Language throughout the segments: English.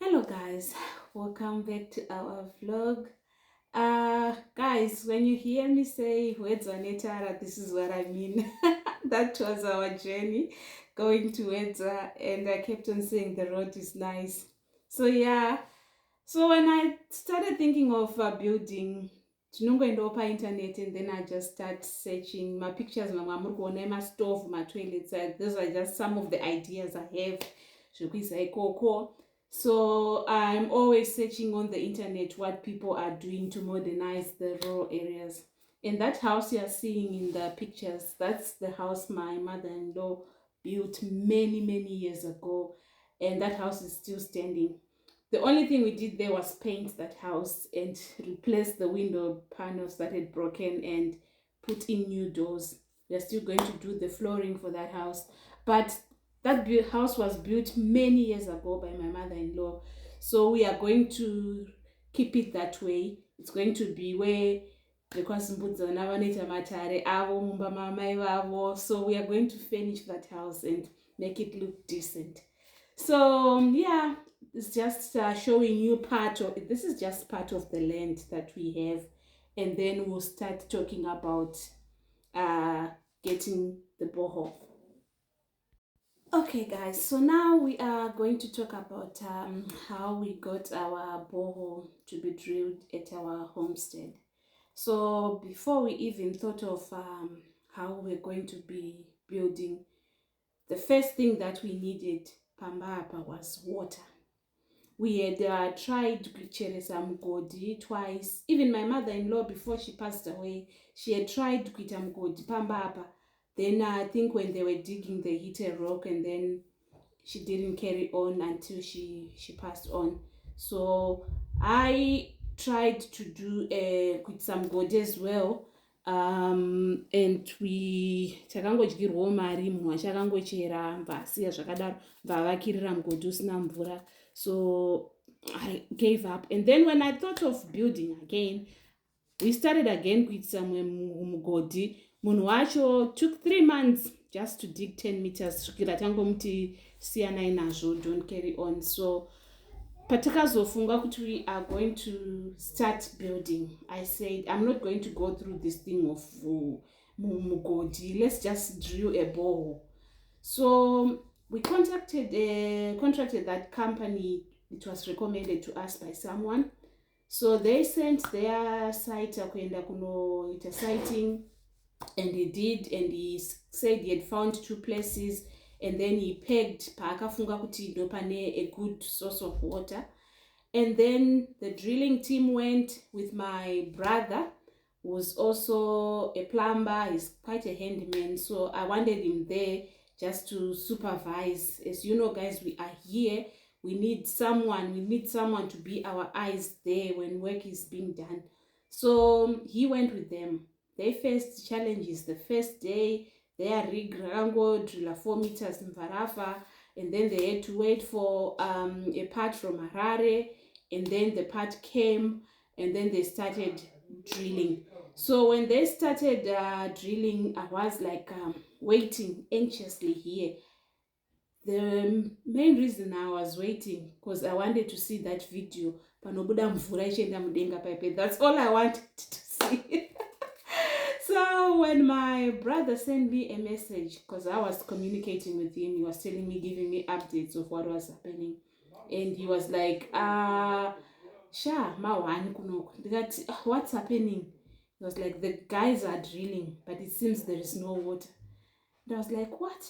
Hello guys, welcome back to our vlog. Guys, when you hear me say Wedza Netara, this is what I mean. That was our journey going to Wedza, and I kept on saying the road is nice. So yeah, so when I started thinking of building tinongoendawo internet, and then I just start searching my pictures, my stove, my toilets. Those are just some of the ideas I have. So I'm always searching on the internet what people are doing to modernize the rural areas. And that house you're seeing in the pictures, that's the house my mother-in-law built many years ago. And that house is still standing. The only thing we did there was paint that house and replace the window panels that had broken and put in new doors. We are still going to do the flooring for that house. But that house was built many years ago by my mother-in-law. So we are going to keep it that way. It's going to be where vekwasimbudzana vanoita matare avo mumba mamai vavo. So we are going to furnish that house and make it look decent. So yeah, it's just showing you part of it. This is just part of the land that we have, and then we'll start talking about getting the borehole. Okay guys, so now we are going to talk about how we got our borehole to be drilled at our homestead. So before we even thought of how we're going to be building, the first thing that we needed pambapa was water. We had tried kucheresa mugodi twice. Even my mother-in-law, before she passed away, she had tried kuita mugodi pambapa. Then I think when they were digging, they hit a rock, and then she didn't carry on until she passed on. So I tried to do with some god as well, and we takangodyirwawo mari, munhu achakangochera mbasiya zvakadaro vavakirira mugodhi usina mvura. So I gave up, and then when I thought of building again, we started again kuitisa mugodhi. Munhu wacho took 3 months just to dig 10 meters svikira tangomuti siyanai nazvo, don't carry on. So patakazofunga kuti we are going to start building, I said I'm not going to go through this thing of mugodhi, let's just drill a borehole. So we contracted that company. It was recommended to us by someone. So they sent their site kuenda kunoita sighting, and he did, and he said he had found 2 places, and then he pegged paakafunga kuti ndo pane a good source of water. And then the drilling team went with my brother, who was also a plumber. He's quite a handyman, so I wanted him there just to supervise. As you know guys, we are here, we need someone to be our eyes there when work is being done. So he went with them. They faced challenges. The first day their rig rakangodrilla 4 meters mvarafa, and then they had to wait for a part from Harare, and then the part came, and then they started drilling. So when they started drilling, I was like waiting anxiously here. The main reason I was waiting because I wanted to see that video panobuda mvura ichienda mudenga pipe. That's all I wanted to see. So when my brother sent me a message, because I was communicating with him, he was telling me, giving me updates of what was happening, and he was like, sha mawani kunoko. What's happening? He was like, the guys are drilling, but it seems there is no water. And I was like, what?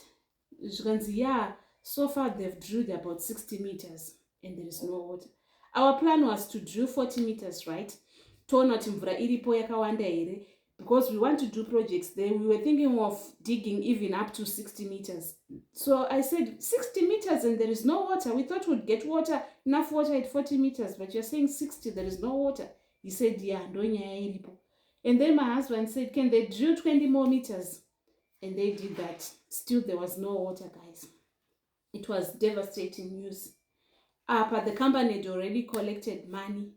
Yeah, so far they've drilled about 60 meters and there is no water. Our plan was to drill 40 meters, right? Toona kuti mvura iripo yakawanda here, because we want to do projects there. We were thinking of digging even up to 60 meters. So I said 60 meters and there is no water. We thought we'd get water, enough water at 40 meters, but you're saying 60, there is no water. He said, yeah, ndonya iripo. And then my husband said, can they drill 20 more meters? And they did that. Still there was no water, guys. It was devastating news. But the company had already collected money.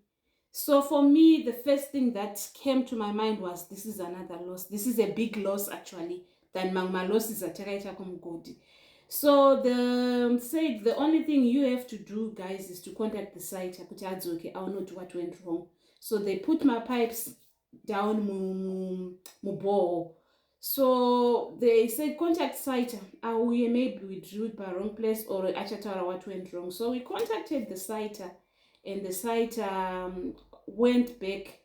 So for me, the first thing that came to my mind was, this is another loss. This is a big loss actually than magma losses atakaita kumugodi. So the said the only thing you have to do, guys, is to contact the site. Okay, I'll know what went wrong. So they put my pipes down mu bore. So they said contact site. We maybe we drew it by wrong place or achatara what went wrong. So we contacted the site, and the site went back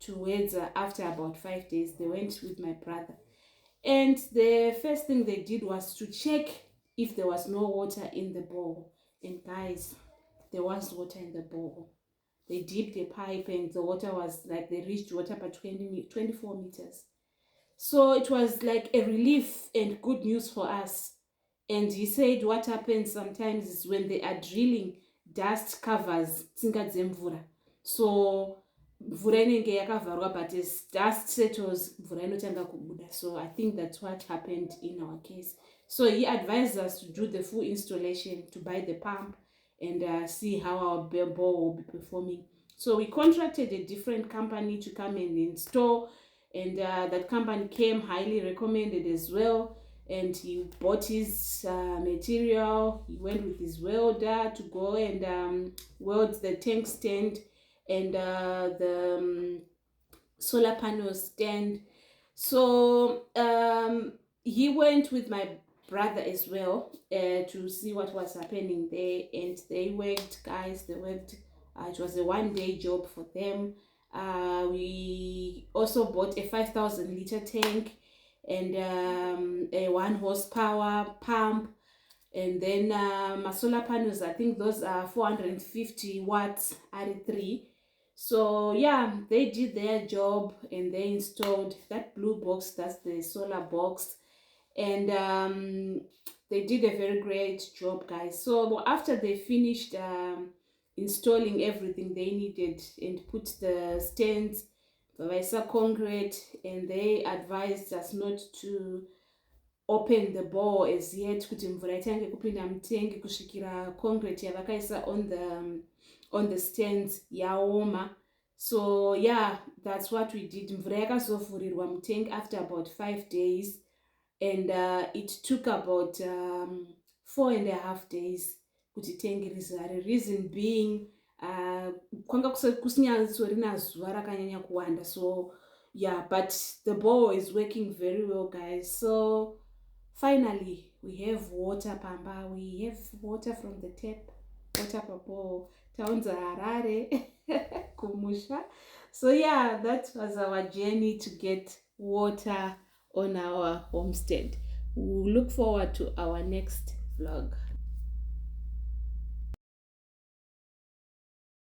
to Wedza after about 5 days. They went with my brother. And the first thing they did was to check if there was no water in the bowl. And guys, there was water in the bowl. They dipped the pipe and the water was like, they reached water by 24 meters. So it was like a relief and good news for us. And he said what happens sometimes is when they are drilling, dust covers tsinga dzemvura. So mvura inenge yakavharwa, but as dust settles mvura inotanga kubuda. So I think that's what happened in our case. So he advised us to do the full installation, to buy the pump and see how our bore will be performing. So we contracted a different company to come and install, and that company came, highly recommended as well. And he bought his material. He went with his welder to go and weld the tank stand and the solar panel stand. So he went with my brother as well to see what was happening there, and they worked, guys. They worked. It was a one-day job for them. We also bought a 5,000 liter tank and a 1 horsepower pump, and then my solar panels, I think those are 450 watts RE3. So yeah, they did their job and they installed that blue box. That's the solar box, and they did a very great job, guys. So after they finished installing everything they needed and put the stands, Wedza concrete, and they advised us not to open the bore as yet kuti mvura itange kupinda mutengi kusvikira concrete yavakaisa on the stands yaoma. So yeah, that's what we did. Mvura yakazovhurirwa mutengi after about 5 days, and it took about 4.5 days kuti tengi rizare. Reason being kwanga kusinyasorina zuva rakanyanya kuwanda. So yeah, but the bore is working very well, guys. So finally we have water pamba. We have water from the tap, water papo taunza Harare kumusha. So yeah, that was our journey to get water on our homestead. We'll look forward to our next vlog.